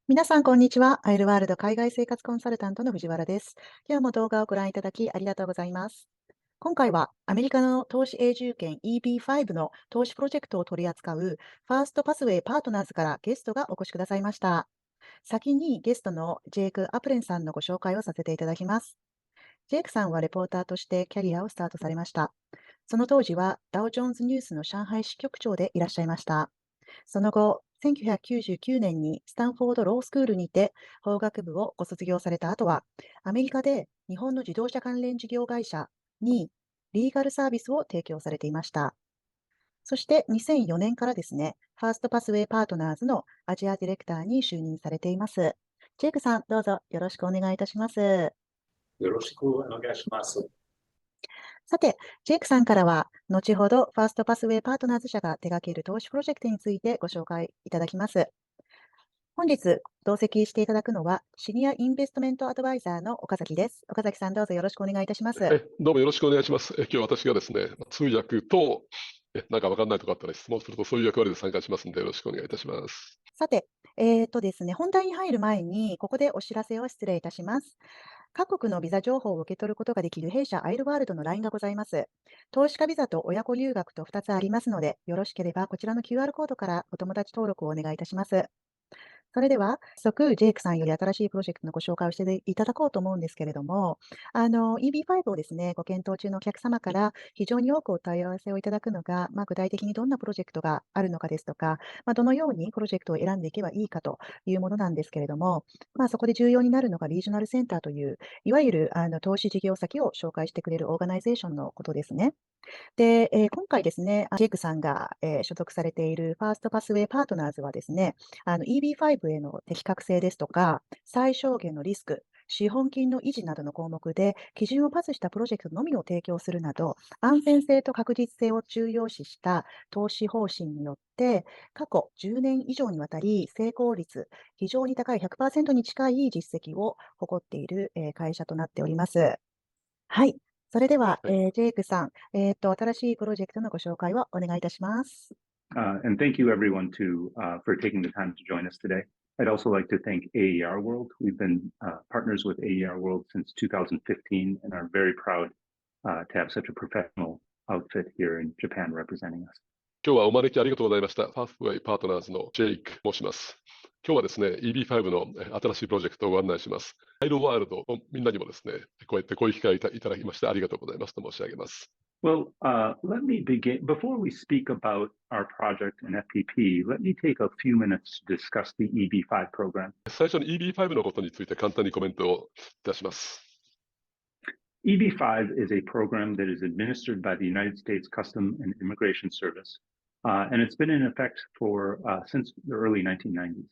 皆さん、こんにちは。アイルワールド海外生活コンサルタントの藤原です。今日も動画をご覧いただきありがとうございます。今回はアメリカの投資永住権 EB5 の投資プロジェクトを取り扱うファーストパスウェイパートナーズからゲストがお越しくださいました。先にゲストのジェイク・アプレンさんのご紹介をさせていただきます。ジェイクさんはレポーターとしてキャリアをスタートされました。その当時はダウジョーンズニュースの上海支局長でいらっしゃいました。その後、1999年にスタンフォードロースクールにて法学部をご卒業された後は、アメリカで日本の自動車関連事業会社にリーガルサービスを提供されていました。そして2004年からですね、ファーストパスウェイパートナーズのアジアディレクターに就任されています。ジェイクさん、どうぞよろしくお願いいたします。よろしくお願いします。さて、ジェイクさんからは、後ほどファーストパスウェイパートナーズ社が手掛ける投資プロジェクトについてご紹介いただきます。本日、同席していただくのは、シニアインベストメントアドバイザーの岡崎です。岡崎さん、どうぞよろしくお願いいたします。どうもよろしくお願いします。今日私がですね、通訳と、なんか分かんないとこあったら質問すると、そういう役割で参加しますので、よろしくお願いいたします。さて、ですね、本題に入る前に、ここでお知らせを失礼いたします。各国のビザ情報を受け取ることができる弊社アイルワールドの LINE がございます。投資家ビザと親子留学と2つありますので、よろしければこちらの QR コードからお友達登録をお願いいたします。それでは、早速、ジェイクさんより新しいプロジェクトのご紹介をしていただこうと思うんですけれども、EB5 をですね、ご検討中のお客様から非常に多くお問い合わせをいただくのが、具体的にどんなプロジェクトがあるのかですとか、どのようにプロジェクトを選んでいけばいいかというものなんですけれども、そこで重要になるのがリージョナルセンターという、いわゆる投資事業先を紹介してくれるオーガナイゼーションのことですね。で、今回ですね、ジェイクさんが、所属されているファーストパスウェイパートナーズはですね、EB5 への適格性ですとか、最小限のリスク、資本金の維持などの項目で、基準をパスしたプロジェクトのみを提供するなど、安全性と確実性を重要視した投資方針によって、過去10年以上にわたり、成功率、非常に高い100%に近い実績を誇っている、会社となっております。はい。それでは、ジェイクさん、新しいプロジェクトのご紹介をお願いいたします。And thank you everyone for taking the time to join us today. I'd also like to thank AER World. We've been partners with AER World since 2015 and are very proud to have such a professional outfit here in Japan representing us. 今日はお招きありがとうございました。ファーストウェイパートナーズのジェイク申します。今日はですね、EB5 の新しいプロジェクトをご案内します。アイルワールドのみんなにもですね、こうやってこういう機会をいただきましてありがとうございますと申し上げます。Well, let me begin. Before we speak about our project in FPP, let me take a few minutes to discuss the EB5 program. 最初に EB5 のことについて簡単にコメントをいたします。EB5 is a program that is administered by the United States Customs and Immigration Service, and it's been in effect since the early 1990s.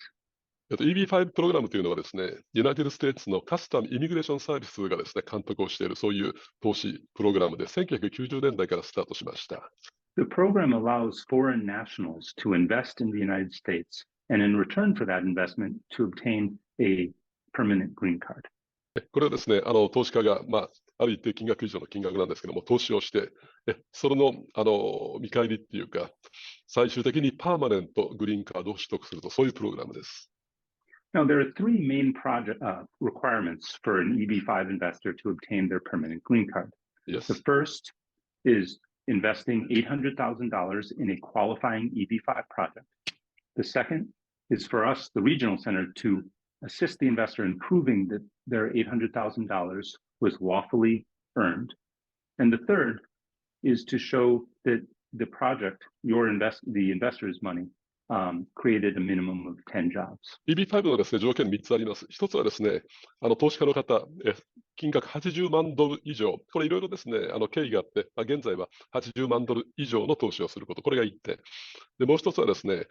EB5 プログラムというのはですね、ユナイテッド・ステーツのカスタム・イミグレーションサービスがですね、監督をしているそういう投資プログラムで1990年代からスタートしました。The program allows foreign nationals to invest in the United States, and in return for that investment, to obtain a permanent green card. これはですね、投資家が、ある一定金額以上の金額なんですけども、投資をして、それの、見返りっていうか、最終的にパーマネントグリーンカードを取得すると、そういうプログラムです。Now, there are three main requirements for an EB5 investor to obtain their permanent green card. Yes. The first is investing $800,000 in a qualifying EB5 project. The second is for us, the regional center, to assist the investor in proving that their $800,000 was lawfully earned. And the third is to show that the project, the investor's money, created a minimum of 10 jobs. EB5 のですね、条件3つあります。一つはですね、投資家の方、金額80万ドル以上、これいろいろですね、経緯があって、現在は80万ドル以上の投資をすること、これが1点。で、もう一つはですね、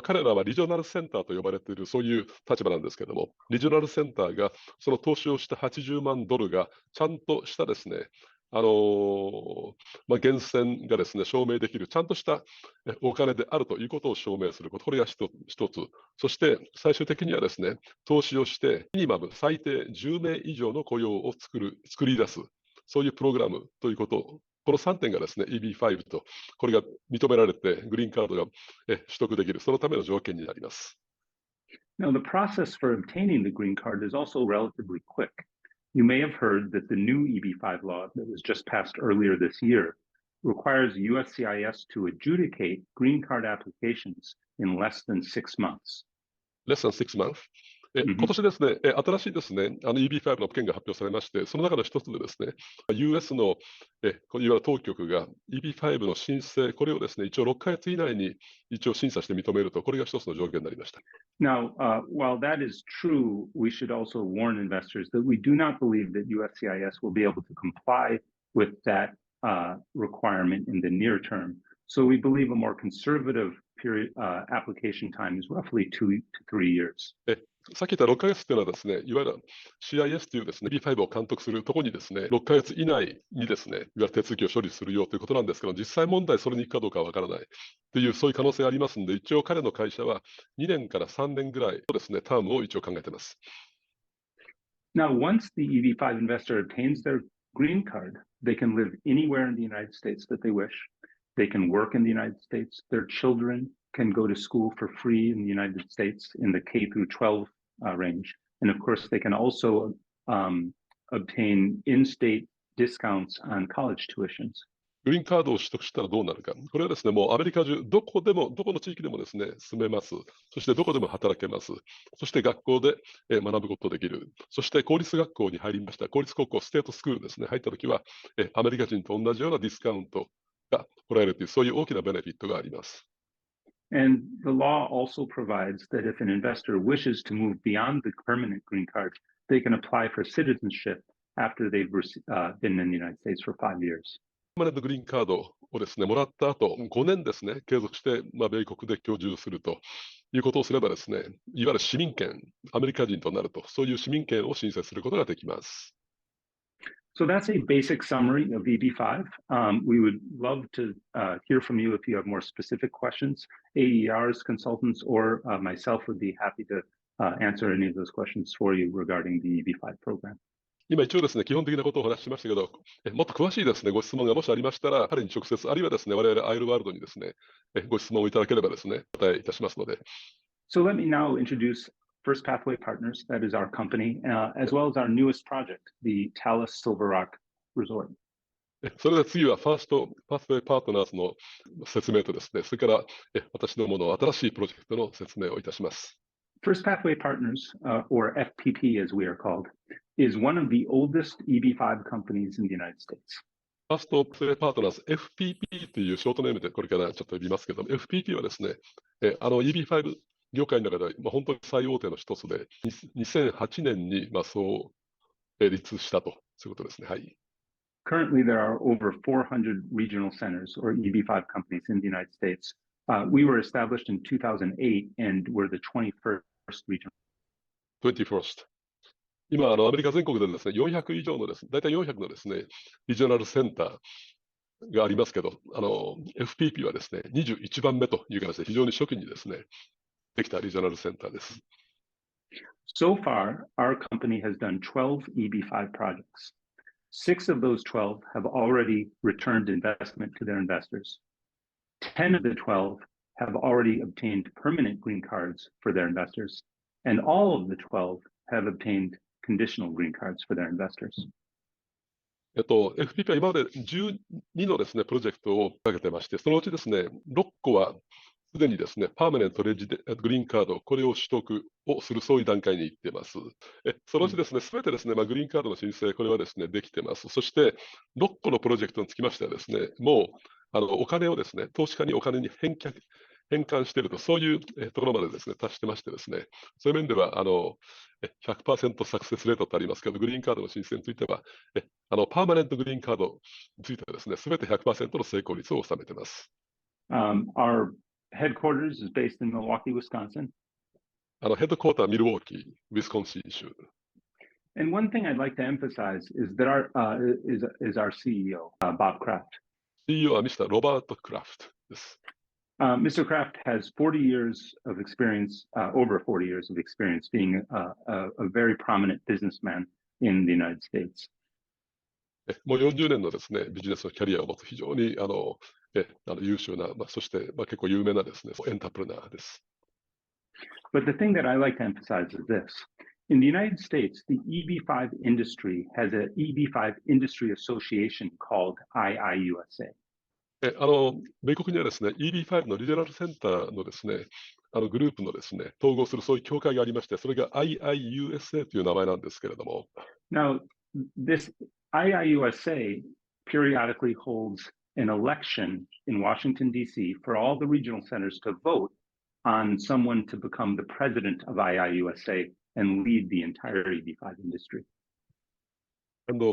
彼らはリジョナルセンターと呼ばれている、そういう立場なんですけども、リジョナルセンターが、その投資をした80万ドルが、ちゃんとしたですね、源泉がですね、証明できる、ちゃんとしたお金であるということを証明すること、これが一つ。そして最終的にはですね、投資をして、ミニマム最低10名以上の雇用を作り出す、そういうプログラムということ、この3点がですね、EB5 と、これが認められて、グリーンカードが取得できる、そのための条件になります。Now, the process for obtaining the green card is also relatively quick. You may have heard that the new EB5 law that was just passed earlier this year requires USCIS to adjudicate green card applications in less than 6 months. less than 6 months。今年ですね、新しいですね、EB5 の件が発表されまして、その中の一つでですね、US のいわゆる当局が EB5 の申請、これをですね、一応6ヶ月以内に一応審査して認めると、これが一つの条件になりました。Now, while that is true, we should also warn investors that we do not believe that USCIS will be able to comply with that requirement in the near term. So we believe a more conservative period application time is roughly 2 to 3 years. さっき言った6ヶ月というのはですね、いわゆる CIS というですね、EB5 を監督するところにですね、6ヶ月以内にですね、いわゆる手続きを処理するよということなんですけど、実際問題それに行くかどうかはわからないという、そういう可能性がありますので、一応彼の会社は2年から3年ぐらいのですね、タームを一応考えています。Now, once the EB5 investor obtains their green card, they can live anywhere in the United States that they wish. They can work in the United States. Their children can go to school for free in the United States in the K through 12 range. And of course, they can also obtain in-state discounts on college tuitions. グリーンカードを取得したらどうなるか。これはですね、もうアメリカ中、どこの地域でもですね、住めます。そしてどこでも働けます。そして学校で学ぶことができる。そして公立学校に入りました。公立高校、ステートスクールですね、入ったときは、アメリカ人と同じようなディスカウントがもらえるという、そういう大きなベネフィットがあります。And the law also provides that if an investor wishes to move beyond the permanent green card, they can apply for citizenship after they've been in the United States for 5 years. パーマネントグリーンカードをですね、もらった後、5年ですね、継続して、米国で居住するということをすればですね、いわゆる市民権、アメリカ人となると、そういう市民権を申請することができます。So that's a basic summary of EB5. We would love to hear from you if you have more specific questions. AER's consultants or myself would be happy to answer any of those questions for you regarding the EB5 program. 今一応ですね、基本的なことをお話ししましたけど、もっと詳しいですね、ご質問がもしありましたら、彼に直接、あるいはですね、我々アイルワールドにですね、ご質問をいただければですね、お答えいたしますので。So let me now introduce First Pathway Partners, that is our company, as well as our newest project, the Talus Silver Rock Resort. それで次はファーストパスウェイパートナーズの説明とですね、それから私どもの新しいプロジェクトの説明をいたします。First Pathway Partners, or FPP as we are called, is one of the oldest EB5 companies in the United States. ファーストパスウェイパートナーズ FPP というショートネームでこれからちょっと呼びますけども、FPP はですね、EB5 業界の中では本当に最大手の一つで、2008年にそう立したと、そういうことですね。はい。Currently, there are over 400 regional centers or EB5 companies in the United States. We were established in 2008 and we're the 21st region. 21st。今、アメリカ全国でですね、400以上のですね、大体400のですね、リジョナルセンターがありますけど、FPP はですね、21番目という形で非常に初期にですね、できたリジョナルセンターです。So far, our company has done 12 EB5 projects. 6 of those 12 have already returned investment to their investors. 10 of the 12 have already obtained permanent green cards for their investors, and all of the 12 have obtained conditional green cards for their investors. FPP は今まで12のですね、プロジェクトをかけてまして、そのうちですね、6個はすでにですね、パーマネントグリーンカード、これを取得をする、そういう段階に行っています。そのうちですね、すべてですね、グリーンカードの申請、これはですね、できてます。そして、6個のプロジェクトにつきましてはですね、もう、お金をですね、投資家にお金に返還していると、そういうところまでですね、達してましてですね、そういう面では、100% サクセスレートってありますけど、グリーンカードの申請については、パーマネントグリーンカードについてはですね、すべて 100% の成功率を収めています。Our headquarters is based in Milwaukee, Wisconsin. ヘッドクォーターはミルウォーキー、ウィスコンシン州。And one thing I'd like to emphasize is that our CEO, Bob Kraft. CEO はミスターロバート・クラフトです。Mr. Kraft has 40 years of experience, over 40 years of experience being a very prominent businessman in the United States. もう40年のですね、ビジネスのキャリアを持つ非常に優秀な、そして結構有名なですね、エンタープレナーです。But the thing that I like to emphasize is this. In the United States, the EB5 industry has an EB5 industry association called IIUSA. 米国にはですね、EB5 のリジョナルセンターのですね、グループのですね、統合するそういう協会がありまして、それが IIUSA という名前なんですけれども。Now, this IIUSA periodically holds an election in Washington, D.C. for all the regional centers to vote on someone to become the president of IIUSA and lead the entire EB5 industry.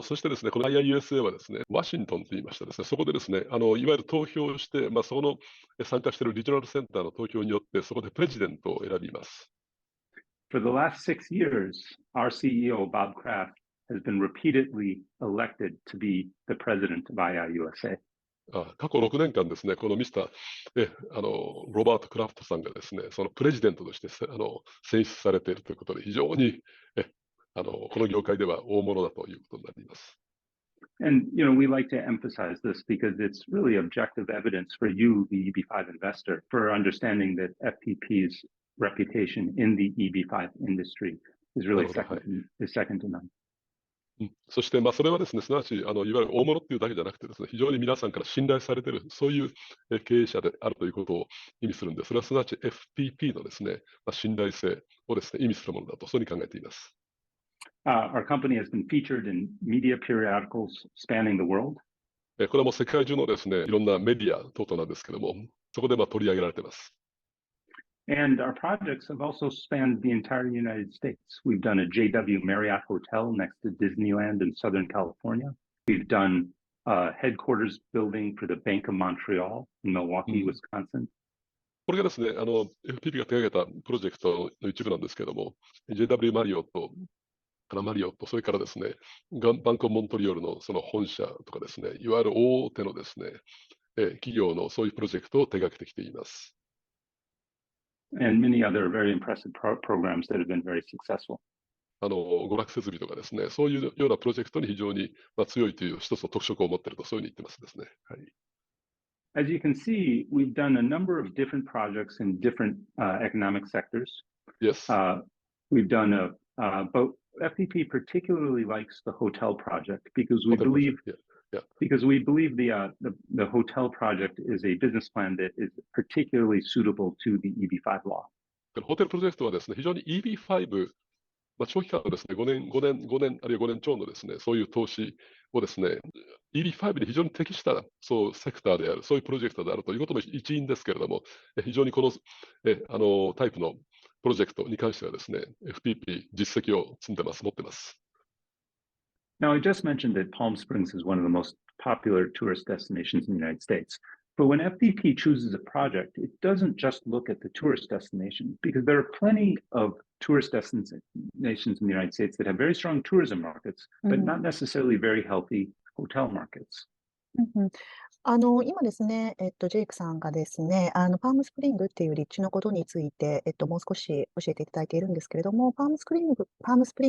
そしてですね、この IIUSA はですね、ワシントンと言いましてですね、そこでですね、いわゆる投票をして、その参加しているリジョナルセンターの投票によって、そこでプレジデントを選びます。For the last 6 years, our CEO, Bob Kraft, has been repeatedly elected to be the president of IIUSA. 過去6年間ですね、このミスターロバート・クラフトさんがですね、そのプレジデントとして選出されているということで、非常にこの業界では大物だということになります。And, we like to emphasize this because it's really objective evidence for you, the EB5 investor, for understanding that FPP's reputation in the EB5 industry is really second to none. そして、それはですね、すなわち、いわゆる大物っていうだけじゃなくてですね、非常に皆さんから信頼されている、そういう経営者であるということを意味するんで、それはすなわち FPP のですね、信頼性をですね、意味するものだと、そういうふうに考えています。Our company has been featured in media periodicals spanning the world. これはもう世界中のですね、いろんなメディア等々なんですけども、そこで取り上げられています。And our projects have also spanned the entire United States. We've done a JW Marriott Hotel next to Disneyland in Southern California. We've done a headquarters building for the Bank of Montreal in Milwaukee, Wisconsin. これがですね、FPP が手掛けたプロジェクトの一部なんですけれども、JW マリオット、それからですね、バンクオブモントリオールのその本社とかですね、いわゆる大手のですね、企業のそういうプロジェクトを手掛けてきています。And many other very impressive programs that have been very successful. 娯楽設備とかですね、そういうようなプロジェクトに非常に強いという一つの特色を持っていると、そういうふうに言ってますですね。はい。As you can see, we've done a number of different projects in different economic sectors. Yes. We've done but FPP particularly likes the hotel project because we believe the hotel project is a business plan that is particularly suitable to the EB5 law. ホテルプロジェクトはですね、非常に EB5、長期間のですね、5年、あるいは5年超のですね、そういう投資をですね、EB5 で非常に適したセクターである、そういうプロジェクトであるということも一因ですけれども、非常にこのタイプのプロジェクトに関してはですね、FPP 実績を持ってます。Now, I just mentioned that Palm Springs is one of the most popular tourist destinations in the United States. But when FPP chooses a project, it doesn't just look at the tourist destination because there are plenty of tourist destinations in the United States that have very strong tourism markets, but not necessarily very healthy hotel markets. 今ですね、ジェイクさんがですね、パームスプリングっていう立地のことについて、もう少し教えていただいているんですけれども、パームスプリン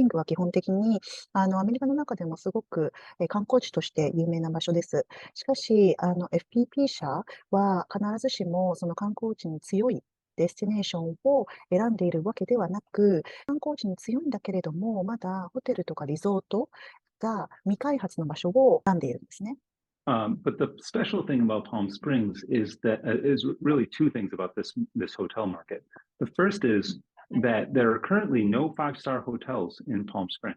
グは基本的に、アメリカの中でもすごく、観光地として有名な場所です。しかし、FPP 社は必ずしもその観光地に強いデスティネーションを選んでいるわけではなく、観光地に強いんだけれども、まだホテルとかリゾートが未開発の場所を選んでいるんですね。But the special thing about Palm Springs is really two things about this hotel market. The first is that there are currently no 5-star hotels in Palm Springs.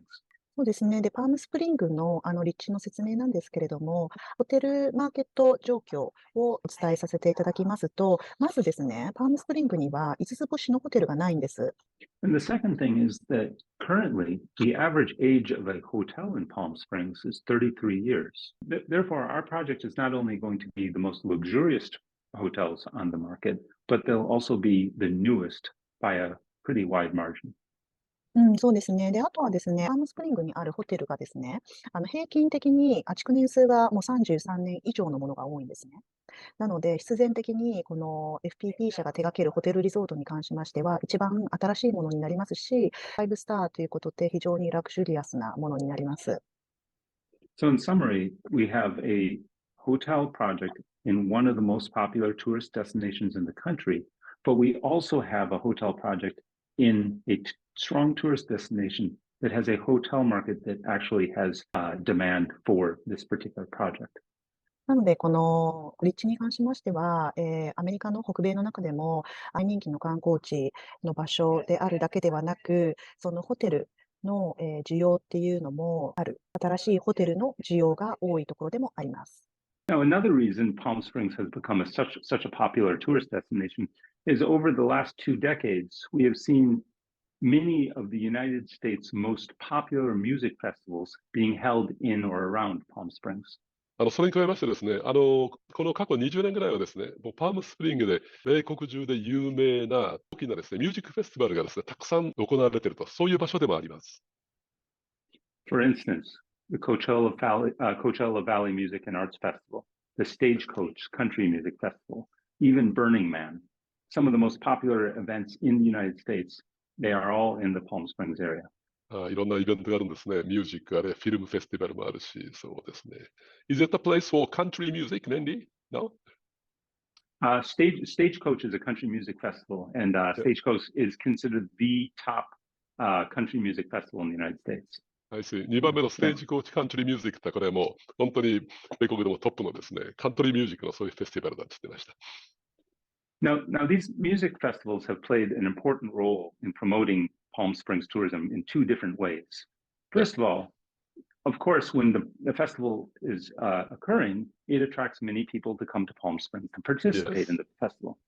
そうですね。で、パームスプリングの立地の説明なんですけれども、ホテルマーケット状況をお伝えさせていただきますと、まずですね、パームスプリングには5つ星のホテルがないんです。And the second thing is that currently the average age of a hotel in Palm Springs is 33 years. Therefore, our project is not only going to be the most luxurious hotels on the market, but they'll also be the newest by a pretty wide margin. そうですね。で、あとはですね、パームスプリングにあるホテルがですね、平均的に築年数がもう33年以上のものが多いんですね。なので、必然的にこの FPP 社が手掛けるホテルリゾートに関しましては、一番新しいものになりますし、5スターということで非常にラグジュリアスなものになります。So in summary, we have a hotel project in one of the most popular tourist destinations in the country, but we also have a hotel project in a strong tourist destination that has a hotel market that actually has demand for this particular project. なので、この立地に関しましては、アメリカの北米の中でも大人気の観光地の場所であるだけではなく、そのホテルの需要っていうのもある。新しいホテルの需要が多いところでもあります。Now, another reason Palm Springs has become such a popular tourist destination is over the last 2 decades, we have seen many of the United States' most popular music festivals being held in or around Palm Springs. それに加えましてですね、この過去20年ぐらいはですね、もうパームスプリングで米国中で有名な大きなですね、ミュージックフェスティバルがですね、たくさん行われていると、そういう場所でもあります。For instance, the Coachella Valley Music and Arts Festival, the Stagecoach Country Music Festival, even Burning Man, some of the most popular events in the United States, they are all in the Palm Springs area. いろんなイベントがあるんですね。ミュージックあれ、フィルムフェスティバルもあるし、そうですね。Is it a place for country music, mainly? No? Stagecoach is a country music festival, and Stagecoach is considered the top country music festival in the United States. 2番目のステージコーチカントリーミュージックってこれはもう本当に米国でもトップのですね、カントリーミュージックのそういうフェスティバルだって言ってました。Now, these music festivals have played an important role in promoting Palm Springs tourism in 2 different ways. First of all, of course, when the festival is occurring, it attracts many people to come to Palm Springs and participate in the festival.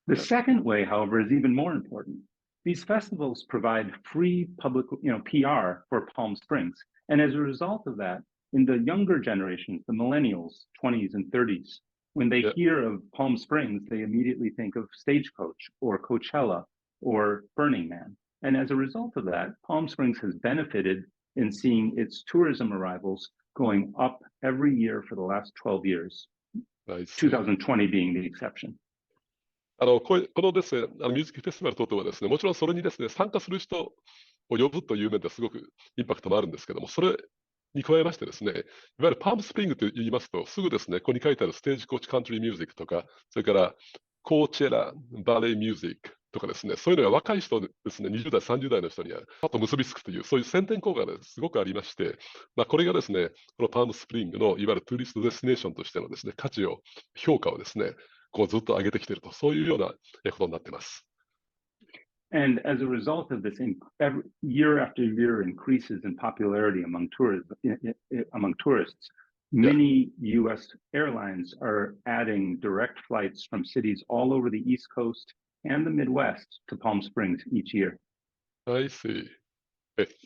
The second way, however, is even more important. These festivals provide free public, PR for Palm Springs. And as a result of that, in the younger generations, the millennials, 20s and 30s, when they hear of Palm Springs, they immediately think of Stagecoach or Coachella or Burning Man. And as a result of that, Palm Springs has benefited in seeing its tourism arrivals going up every year for the last 12 years, 2020 being the exception. このですね、ミュージックフェスティバル等々はですね、もちろんそれにですね、参加する人を呼ぶという面ですごくインパクトもあるんですけども、それに加えましてですね、いわゆるパームスプリングと言いますと、すぐですね、ここに書いてあるステージコーチカントリーミュージックとか、それからコーチェラバレーミュージックとかですね、そういうのが若い人ですね、20代、30代の人にはパッと結びつくという、そういう宣伝効果がすごくありまして、これがですね、このパームスプリングのいわゆるトゥーリストデスティネーションとしてのですね、価値を、評価をですね、こうずっと上げてきていると、そういうようなことになっています。And as a result of this, year after year increases in popularity among tourists, many U.S. airlines are adding direct flights from cities all over the East Coast and the Midwest to Palm Springs each year. I see.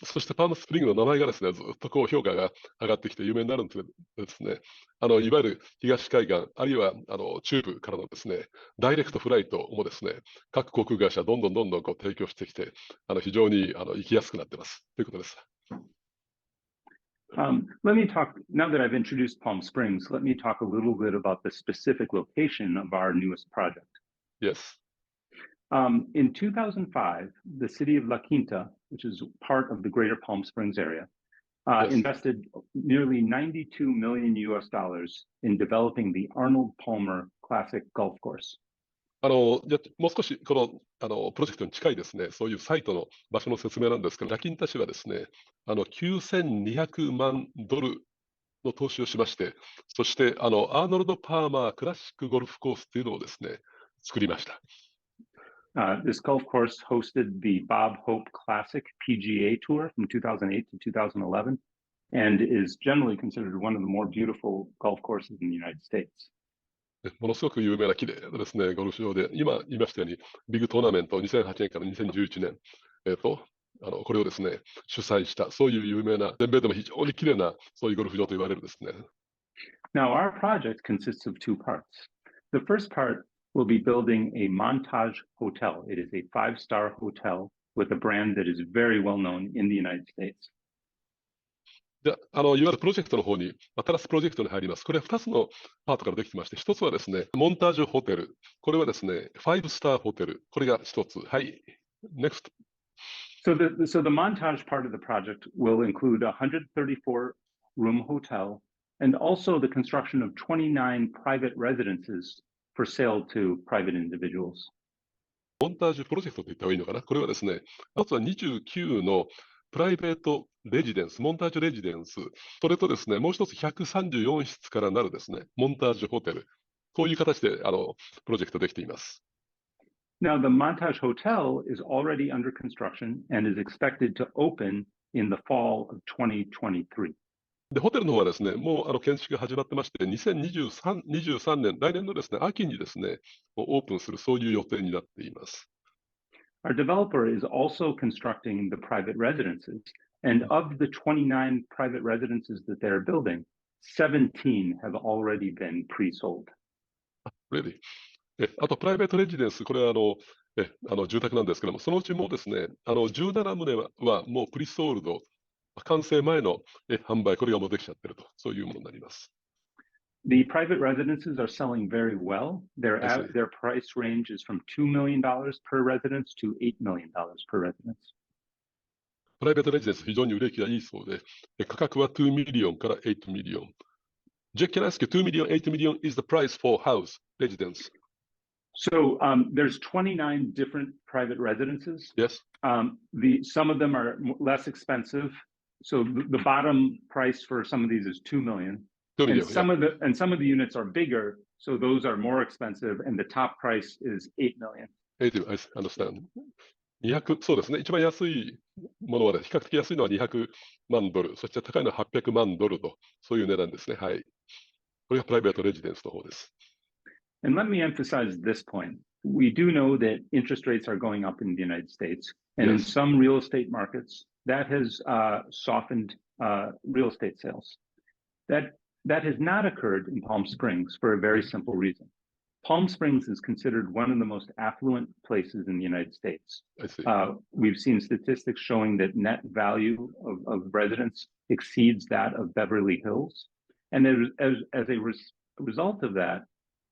そしてパームスプリングの名前がですね、ずっとこう評価が上がってきて有名になるんですね。いわゆる東海岸、あるいは中部からのですね、ダイレクトフライトもですね、各航空会社どんどんこう提供してきて、非常に行きやすくなっていますということです。Let me talk, now that I've introduced Palm Springs, let me talk a little bit about the specific location of our newest project. Yes. In 2005, the city of La Quinta, which is part of the greater Palm Springs area, invested nearly $92 million in developing the Arnold Palmer Classic Golf Course. もう少しこのプロジェクトに近いですね、そういうサイトの場所の説明なんですけど、ラキンタ市はですね、9200万ドルの投資をしまして、そしてアーノルド・パーマークラシックゴルフコースっていうのをですね、作りました。This golf course hosted the Bob Hope Classic PGA Tour from 2008 to 2011 and is generally considered one of the more beautiful golf courses in the United States. ものすごく有名な綺麗なですね、ゴルフ場で、今言いましたように、ビッグトーナメント2008年から2011年、これをですね、主催した、そういう有名な、全米でも非常に綺麗な、そういうゴルフ場と言われるですね。Now, our project consists of 2 parts. The first part will be building a Montage Hotel. It is a 5-star hotel with a brand that is very well known in the United States. いわゆるプロジェクトの方に、新しいプロジェクトに入ります。これは2つのパートからできてまして、1つはですね、モンタージュホテル。これはですね、5-starホテル。これが1つ。はい。Next. So the Montage part of the project will include a 134-room hotel and also the construction of 29 private residences for sale to private individuals. モンタージュプロジェクトと言った方がいいのかな。これはですね、まずは29のプライベートレジデンス、モンタージュレジデンス、それとですね、もう一つ134室からなるですね、モンタージュホテル、こういう形でプロジェクトできています。Now, the Montage Hotel is already under construction and is expected to open in the fall of 2023. で、ホテルの方はですね、もう建築が始まってまして、2023年、来年のですね、秋にですね、オープンする、そういう予定になっています。Our developer is also constructing the private residences, and of the 29 private residences that they're building, 17 have already been pre-sold. Really? あと、プライベートレジデンス、これは住宅なんですけども、そのうちもですね、17棟はもうプリソールド、完成前の販売、これがもうできちゃってると、そういうものになります。The private residences are selling very well. Their price range is from $2 million per residence to $8 million per residence. プライベートレジデンス、非常に売れ行きがいいそうで、価格は2ミリオンから8ミリオン。Jack, can I ask you, 2 million, 8 million is the price for house residence? So there's 29 different private residences. Yes. Some of them are less expensive. So the bottom price for some of these is 2 million. 2 million, and some of the units are bigger, so those are more expensive, and the top price is 8 million. 8, I understand. 200、そうですね。一番安いものは、比較的安いのは200万ドル、そして高いのは800万ドルと、そういう値段ですね。はい。これがプライベートレジデンスの方です。And let me emphasize this point. We do know that interest rates are going up in the United States, and in some real estate markets, that has softened real estate sales. That has not occurred in Palm Springs for a very simple reason. Palm Springs is considered one of the most affluent places in the United States. I see. We've seen statistics showing that net value of residents exceeds that of Beverly Hills. And as a result of that,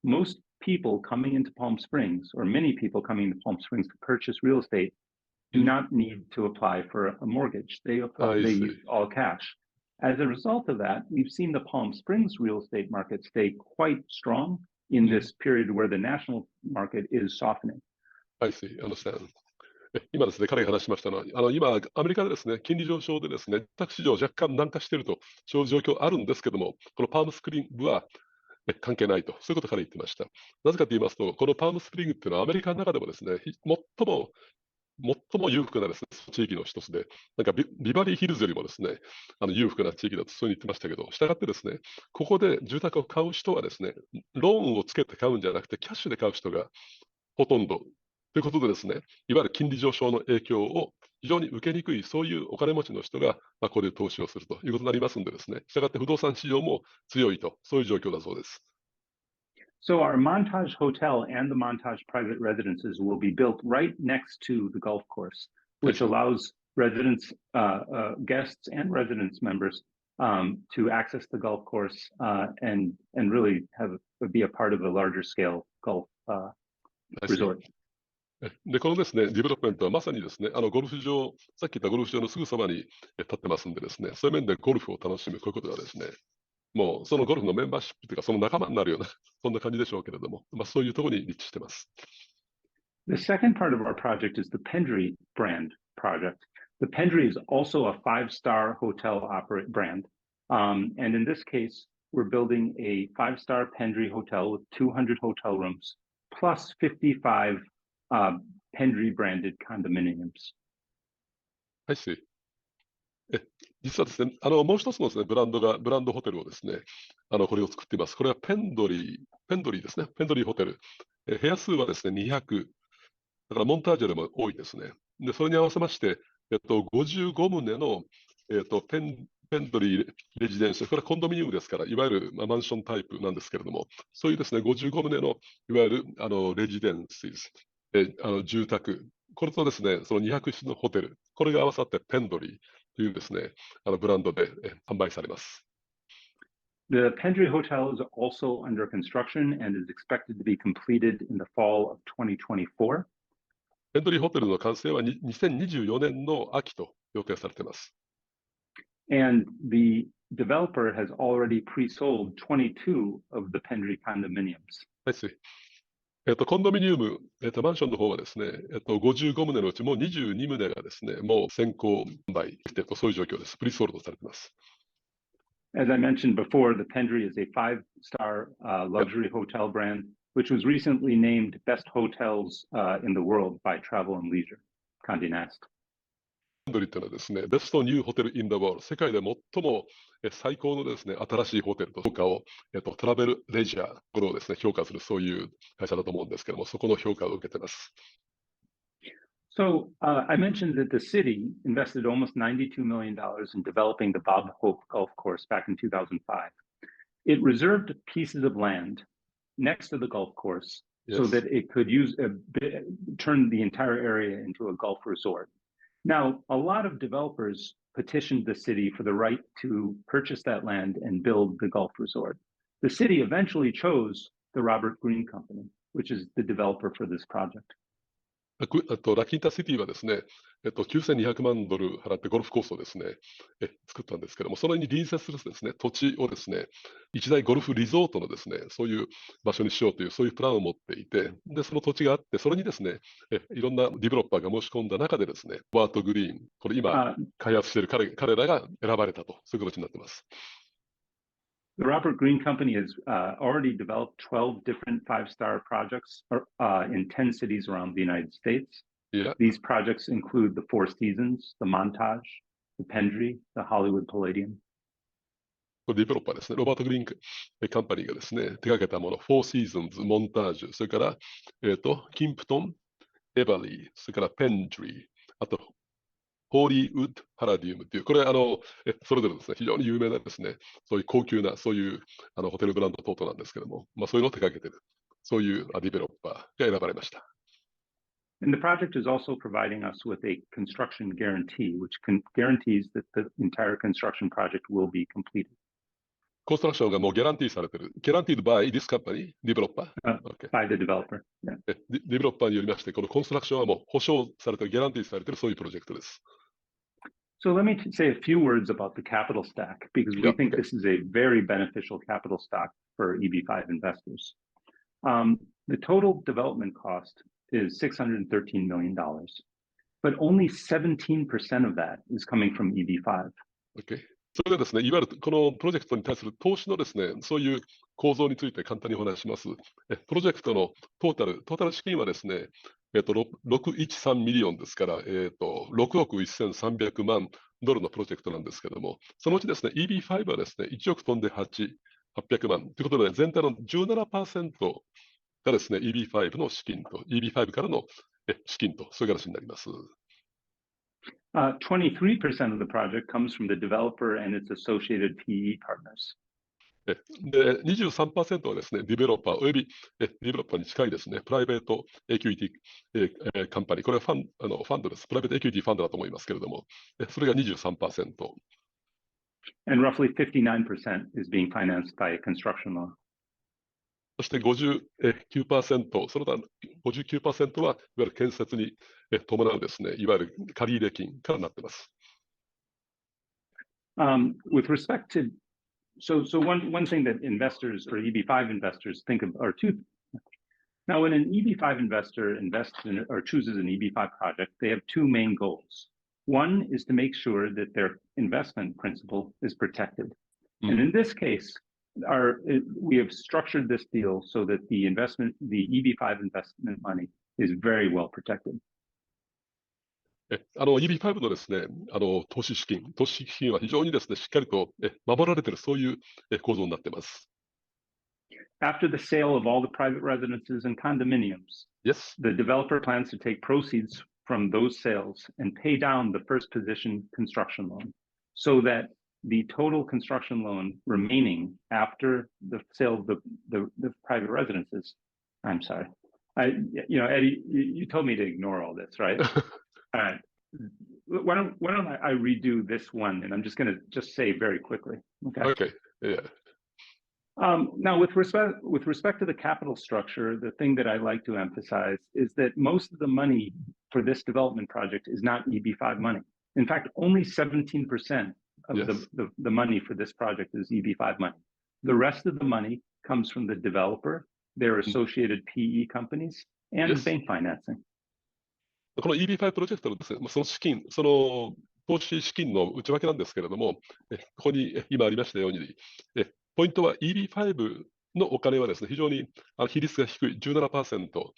most people coming into Palm Springs, or many people coming into Palm Springs to purchase real estate, do not need to apply for a mortgage. They use all cash. As a result of that, we've seen the Palm Springs real estate market stay quite strong in this period where the national market is softening. I see, understand. 今ですね、彼が話しましたのは、今、アメリカでですね、金利上昇でですね、住宅市場若干軟化していると、そういう状況あるんですけども、このパームスプリングは関係ないと、そういうことから言ってました。なぜかと言いますと、このパームスプリングっていうのはアメリカの中でもですね、最も裕福なですね、地域の一つで、なんかビバリーヒルズよりもですね、裕福な地域だとそういうふうに言ってましたけど、したがってですね、ここで住宅を買う人はですね、ローンをつけて買うんじゃなくて、キャッシュで買う人がほとんど。ということでですね、いわゆる金利上昇の影響を非常に受けにくい、そういうお金持ちの人が、ここで投資をするということになりますのでですね、したがって不動産市場も強いと、そういう状況だそうです。So our Montage Hotel and the Montage private residences will be built right next to the golf course, which allows residents, guests, and residence members to access the golf course and really be a part of a larger scale golf resort. で、このですね、ディベロップメントはまさにですね、ゴルフ場、さっき言ったゴルフ場のすぐそばに立ってますんでですね、そういう面でゴルフを楽しむ、こういうことがですね、もうそのゴルフのメンバーシップというか、その仲間になるような、そんな感じでしょうけれども、そういうところに立地してます。The second part of our project is the Pendry brand project. The Pendry is also a 5-star hotel brand. And in this case, we're building a 5-star Pendry hotel with 200 hotel rooms, plus 55 Pendry branded condominiums. I see. 実はですね、もう一つのですね、ブランドホテルをですね、これを作っています。これはペンドリーですね。ペンドリーホテル。部屋数はですね、200。だからモンタージュでも多いですね。で、それに合わせまして、55棟の、ペンドリーレジデンス、これはコンドミニウムですから、いわゆる、マンションタイプなんですけれども、そういうですね、55棟のいわゆるレジデンス、住宅、これとですね、その200室のホテル、これが合わさってペンドリーというですね、ブランドで販売されます。The Pendry Hotel is also under construction and is expected to be completed in the fall of 2024. ペンドリーホテルの完成は2024年の秋と予定されています。And the developer has already pre-sold 22 of the Pendry condominiums. I see. コンドミニウム、マンションの方はですね、55棟のうちもう22棟がですね、もう先行販売していると、そういう状況です。プリソールドされています。As I mentioned before, the Pendry is a five-star luxury hotel brand, which was recently named best hotels in the world by Travel and Leisure, Condé Nast. ペンドリというのはですね、ベストニューホテルインダワールド、世界で最も最高のですね、新しいホテルと評価を、トラベルレジャー、これをですね、評価するそういう会社だと思うんですけども、そこの評価を受けています。So I mentioned that the city invested almost $92 million in developing the Bob Hope Golf Course back in 2005. It reserved pieces of land next to the golf course so that it could turn the entire area into a golf resort. Now, a lot of developers petitioned the city for the right to purchase that land and build the golf resort. The city eventually chose the Robert Greene Company, which is the developer for this project. ラキンタシティはですね、9200万ドル払ってゴルフコースをですね、作ったんですけども、それに隣接するですね、土地をですね、一大ゴルフリゾートのですね、そういう場所にしようという、そういうプランを持っていて、で、その土地があって、それにですね、いろんなディベロッパーが申し込んだ中でですね、バート・グリーン、これ今、開発している彼らが選ばれたと、そういう形になっています。The Robert Greene Company has already developed 12 different five-star projects in 10 cities around the United States. Yeah. These projects include the Four Seasons, the Montage, the Pendry, the Hollywood Palladium. ディベロッパーですね、ロバート・グリーンカンパニーがですね、手掛けたもの、フォーシーズンズ、モンタージュ、それから、キンプトン、エバリー、それからペントリー、あと、ホーリーウッド・パラディウムという、これそれぞれですね、非常に有名なですね、そういう高級な、そういうホテルブランド等々なんですけども、そういうのを手掛けている、そういうディベロッパーが選ばれました。And the project is also providing us with a construction guarantee, which guarantees that the entire construction project will be completed. コンストラクションがもうギャランティーされている。Guaranteed by this company, developer? By the developer. Yeah. ディベロッパーによりまして、このコンストラクションはもう保証されている、ギャランティーされている、そういうプロジェクトです。So let me say a few words about the capital stack, because we think this is a very beneficial capital stack for EB5 investors. The total development cost is $613 million, but only 17% of that is coming from EB5. Okay. それでですね、いわゆるこのプロジェクトに対する投資のですね、そういう構造について簡単にお話しします。プロジェクトのトータル資金はですね、613ミリオンですから、6億1300万ドルのプロジェクトなんですけども、そのうちですね、EB5 はですね、1億飛んで800万ということで、全体の 17% がですね、EB5 の資金と、EB5 からの資金と、そういう形になります。23% of the project comes from the developer and its associated PE partners. で 23% はですね、ディベロッパーおよびディベロッパーに近いですね、プライベートエキュイティカンパニー、これはファンドです。プライベートエキュイティファンドだと思いますけれども、それが 23%。And roughly 59% is being financed by a construction loan. そして 59%、その他 59% はいわゆる建設に伴うですね、いわゆる借入金からなっています。With respect to So one thing that investors or EB5 investors think of are two. Now, when an EB5 investor invests in or chooses an EB5 project, they have two main goals. One is to make sure that their investment principal is protected. And in this case, we have structured this deal so that the EB5 investment money is very well protected. EB5 のですね、投資資金は非常にですね、しっかりと守られている、そういう構造になっています。After the sale of all the private residences and condominiums, the developer plans to take proceeds from those sales and pay down the first position construction loan so that the total construction loan remaining after the sale of the private residences, I'm sorry. Eddie, you told me to ignore all this, right? All right. Why don't I redo this one, and I'm just going to say very quickly. Okay. Yeah. Now, with respect to the capital structure, the thing that I like to emphasize is that most of the money for this development project is not EB5 money. In fact, only 17% of the money for this project is EB5 money. The rest of the money comes from the developer their associated PE companies, and Yes. bank financing. この EB5 プロジェクトのですね、その資金、その投資資金の内訳なんですけれども、ここに今ありましたように、ポイントは EB5 のお金はですね、非常に比率が低い 17%、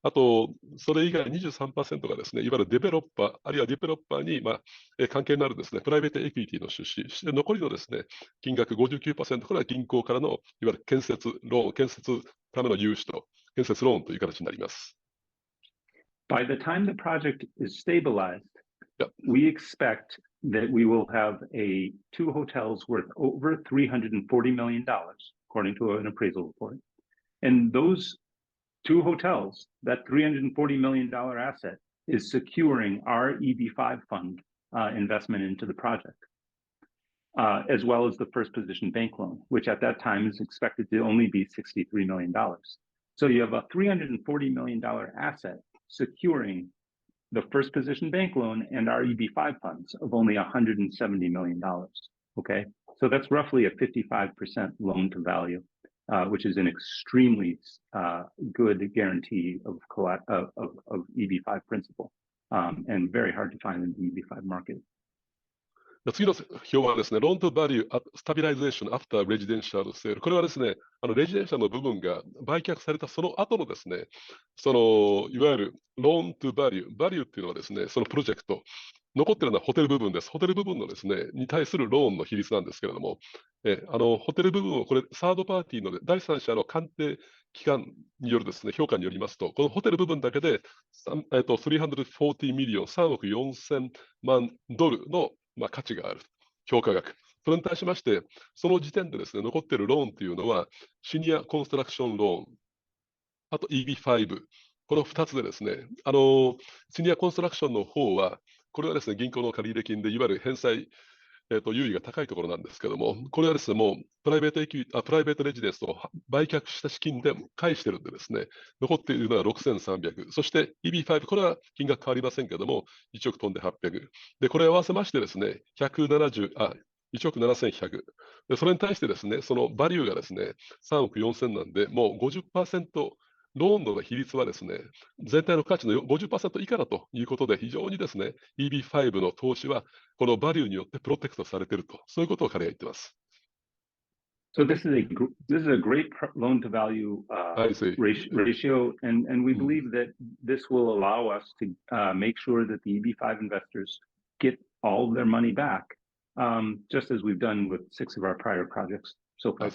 あと、それ以外 23% がですね、いわゆるデベロッパー、あるいはディベロッパーに、関係のあるですね、プライベートエクイティの出資、そして残りのですね、金額 59%、これは銀行からのいわゆる建設ローン、建設のための融資と、建設ローンという形になります。By the time the project is stabilized, Yep. we expect that we will have two hotels worth over $340 million, according to an appraisal report. And those two hotels, that $340 million asset, is securing our EB5 fund investment into the project, as well as the first position bank loan, which at that time is expected to only be $63 million. So you have a $340 million asset securing the first position bank loan and our EB5 funds of only $170 million. Okay, so that's roughly a 55% loan to value, which is an extremely good guarantee of EB5 principal, and very hard to find in the EB5 market. 次の表はですね、ローンとバリュー、スタビライゼーション、アフターレジデンシャルセール。これはですね、レジデンシャルの部分が売却されたその後のですね、いわゆるローンとバリュー、バリューっていうのはですね、そのプロジェクト、残っているのはホテル部分です。ホテル部分のですね、に対するローンの比率なんですけれども、ホテル部分をこれ、サードパーティーの第三者の鑑定機関によるですね、評価によりますと、このホテル部分だけで、340ミリオン、3億4000万ドルの価値がある、評価額。それに対しまして、その時点でですね、残っているローンというのは、シニアコンストラクションローン、あと EB5、この2つでですね、シニアコンストラクションの方は、これはですね、銀行の借入金で、いわゆる返済、優位が高いところなんですけども、これはですね、もうプライベートレジデンスを売却した資金で返してるんでですね、残っているのは6300、そして EB5、これは金額変わりませんけども、1億飛んで800。で、これを合わせましてですね、1億7100。で、それに対してですね、そのバリューがですね、3億4000なんで、もう 50%、ローンの比率はですね、全体の価値の 50% 以下だということで、非常にですね、EB5 の投資は、このバリューによってプロテクトされていると、そういうことを彼は言っています。So this is a great loan to value ratio, and we believe that this will allow us to make sure that the EB5 investors get all of their money back, just as we've done with 6 of our prior projects so far.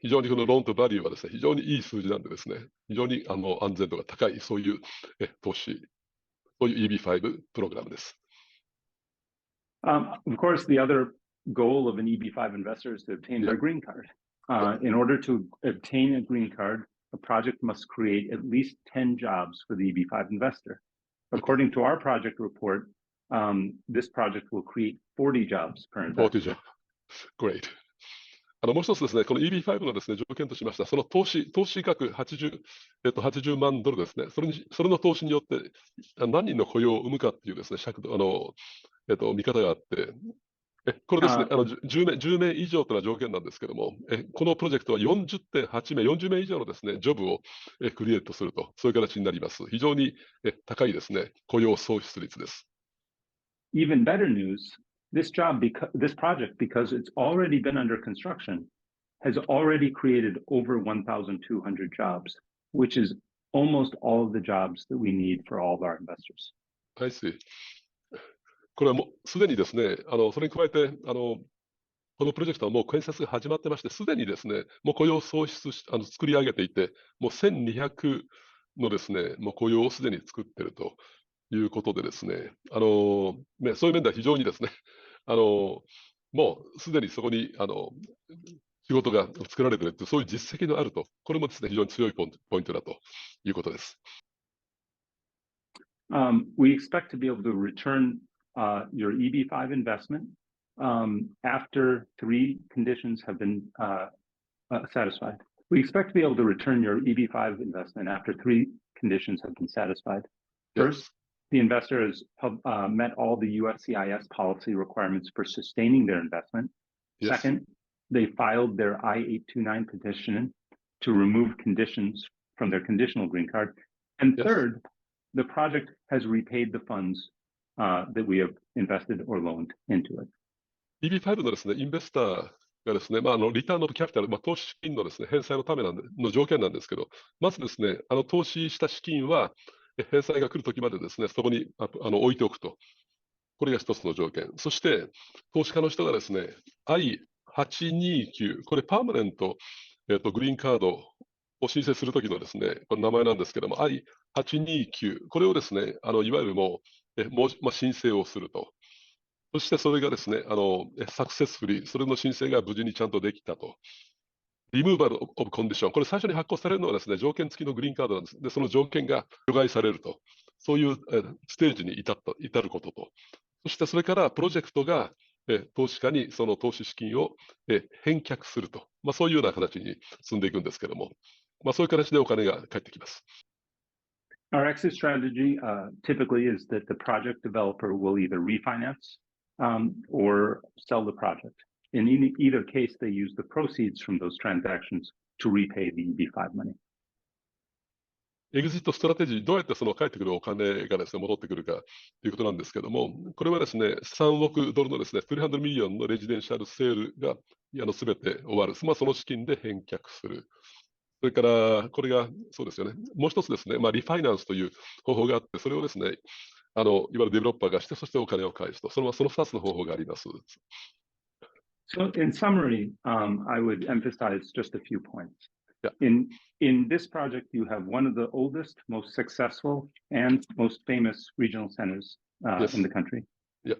非常にこのローンとバリューはですね、非常にいい数字なんでですね、非常に安全度が高い、そういう投資、そういう EB5 プログラムです。Of course, the other goal of an EB5 investor is to obtain their green card. In order to obtain a green card, a project must create at least 10 jobs for the EB5 investor. According to our project report, this project will create 40 jobs per investor. 40 jobs. Great. もう一つですね、この EB5 のですね、条件としました、その投資額80万ドルですね、それの投資によって何人の雇用を生むかっていうですね、見方があって、これですね、10名以上というのは条件なんですけども、このプロジェクトは 40名以上のですね、ジョブをクリエイトすると、そういう形になります。非常に高いですね、雇用創出率です。Even better news, this project, because it's already been under construction, has already created over 1,200 jobs, which is almost all of the jobs that we need for all of our investors. I see. これはもうすでにですね、それに加えて、このプロジェクトはもう建設が始まってまして、すでにですね、もう雇用創出作り上げていて、もう1200のですね、もう雇用をすでに作っているということでですね、そういう面では非常にですね、もうすでにそこに仕事が作られているという、そういう実績のあると、これもですね、非常に強いポイントだということです。We expect to be able to return your EB5 investment after 3 conditions have been satisfied. We expect to be able to return your EB5 investment after 3 conditions have been satisfied. First, the investor has met all the USCIS policy requirements for sustaining their investment. Second, they filed their I-829 petition to remove conditions from their conditional green card. And Yes. third, the project has repaid the funds that we have invested or loaned into it. EB5 のですね、インベスターがですね、リターンオブキャピタル、投資資金のですね、返済のための条件なんですけど、まずですね、投資した資金は、返済が来るときまでですね、そこに置いておくと。これが一つの条件。そして、投資家の人がですね、I829、これパーマネント、グリーンカードを申請するときのですね、これ名前なんですけども、I829、これをですね、いわゆる申請をすると。そしてそれがですね、サクセスフリー、それの申請が無事にちゃんとできたと。リムーバルオブコンディション、これ最初に発行されるのはですね、条件付きのグリーンカードなんです。で、その条件が除外されると。そういうステージに至ることと。そしてそれからプロジェクトが投資家にその投資資金を返却すると。そういうような形に進んでいくんですけども、そういう形でお金が返ってきます。Our exit strategy typically is that the project developer will either refinance or sell the project. In either case, they use the proceeds from those transactions to repay the EB5 money. エグジットストラテジー、どうやってその返ってくるお金がですね、戻ってくるかということなんですけども、これはですね、3億ドルのですね、300ミリオンのレジデンシャルセールがすべて終わる。その資金で返却する。それから、これが、そうですよね。もう一つですね、リファイナンスという方法があって、それをですね、いわゆるデベロッパーがして、そしてお金を返すと。その2つの方法があります。So in summary, I would emphasize just a few points. Yeah. In this project, you have one of the oldest, most successful, and most famous regional centers Yes. in the country. Yeah.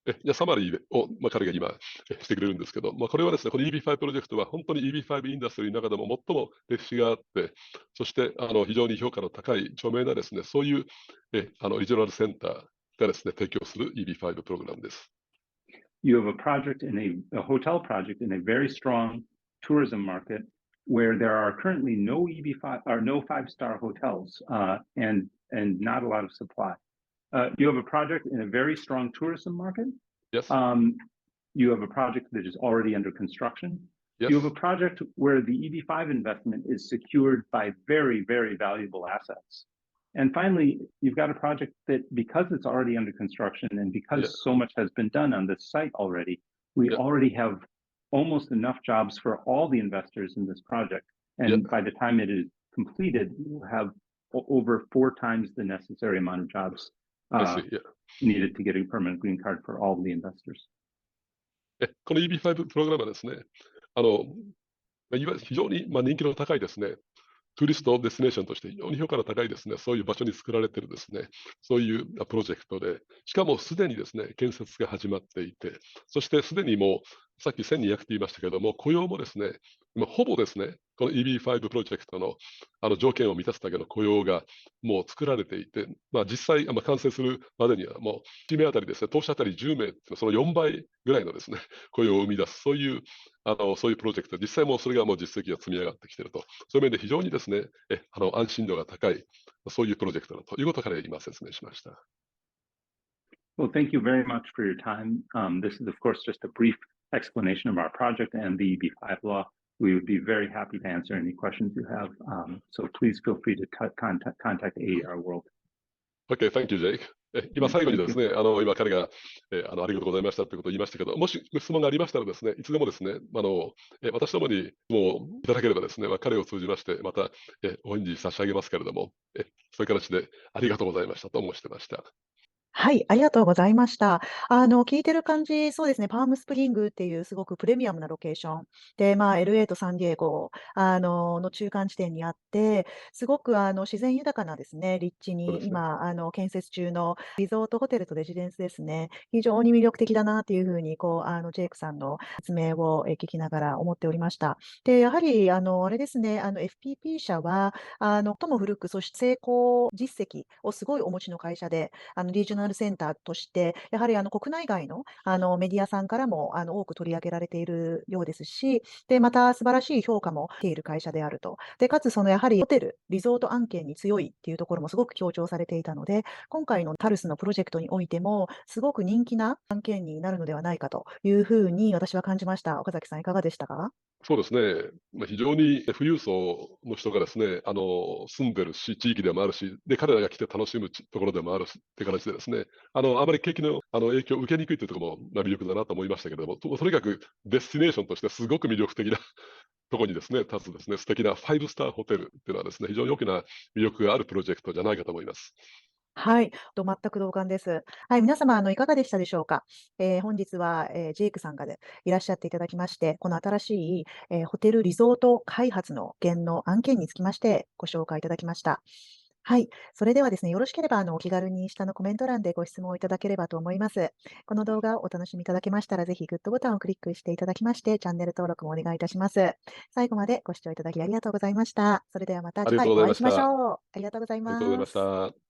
じゃあサマリーを、彼が今してくれるんですけど、これはですね、この EB5 プロジェクトは本当に EB5 インダストリーの中でも最も歴史があって、そして非常に評価の高い著名なですね、そういうリジョナルセンターがですね、提供する EB5 プログラムです。You have a project a hotel project in a very strong tourism market where there are currently no EB5 or no 5-star hotels and not a lot of supply. You have a project in a very strong tourism market. Yes. You have a project that is already under construction. Yes. You have a project where the EB5 investment is secured by very, very valuable assets. And finally, you've got a project that, because it's already under construction and because so much has been done on this site already, we already have almost enough jobs for all the investors in this project. And by the time it is completed, we'll have over 4 times the necessary amount of jobs needed to get a permanent green card for all the investors. この EB5 プログラムはですね、非常に人気の高いですね、トゥーリストデスティネーションとして非常に評価の高いですね、そういう場所に作られているですね、そういうプロジェクトで、しかもすでにですね、建設が始まっていて、そしてすでにもう、さっき1200って言いましたけれども、雇用もですね、ほぼですね、この EB5 プロジェクトの条件を満たすだけの雇用がもう作られていて、実際、完成するまでにはもう、1名あたりですね、投資あたり10名、その4倍ぐらいのですね、雇用を生み出す、そういうプロジェクト、実際もうそれがもう実績が積み上がってきていると、そういう面で非常にですね、安心度が高い、そういうプロジェクトだということから今説明しました。Well, thank you very much for your time. This is, of course, just a brief explanation of our project and the EB5 law. We would be very happy to answer any questions you have. So please feel free to contact AER World. Okay, thank you, Jake. 今最後にですね、今彼がありがとうございましたということを言いましたけど、もし質問がありましたらですね、いつでもですね、私どもにもいただければですね、彼を通じまして、またお返事差し上げますけれども、そういう形でありがとうございましたと申してました。はい、ありがとうございました。聞いてる感じ、そうですね、パームスプリングっていうすごくプレミアムなロケーションで、LA とサンディエゴの中間地点にあって、すごく自然豊かなですね、立地にそうですね。今建設中のリゾートホテルとレジデンスですね、非常に魅力的だなっていうふうにジェイクさんの説明を聞きながら思っておりました。で、やはりあれですね、FPP 社は最も古く、そして成功実績をすごいお持ちの会社で、リージョナルセンターとして、やはり国内外のメディアさんからも多く取り上げられているようですし、で、また素晴らしい評価もしている会社であると。で、かつやはりホテル、リゾート案件に強いっていうところもすごく強調されていたので、今回のタルスのプロジェクトにおいても、すごく人気な案件になるのではないかというふうに私は感じました。岡崎さん、いかがでしたか？そうですね。非常に富裕層の人がですね、住んでるし、地域でもあるし、で、彼らが来て楽しむところでもあるしって形でですね、あまり景気の影響を受けにくいというところも魅力だなと思いましたけれども、とにかくデスティネーションとしてすごく魅力的なところにですね、立つですね、素敵な5スターホテルっていうのはですね、非常に大きな魅力があるプロジェクトじゃないかと思います。はい、全く同感です。はい、皆様、いかがでしたでしょうか。本日は、ジェイクさんがいらっしゃっていただきまして、この新しい、ホテルリゾート開発の件の案件につきましてご紹介いただきました。はい、それではですね、よろしければお気軽に下のコメント欄でご質問をいただければと思います。この動画をお楽しみいただけましたら、ぜひグッドボタンをクリックしていただきまして、チャンネル登録もお願いいたします。最後までご視聴いただきありがとうございました。それではまた次ありがとうござい回お会いしましました。あょう。ありがとうございりがとうございまします。た。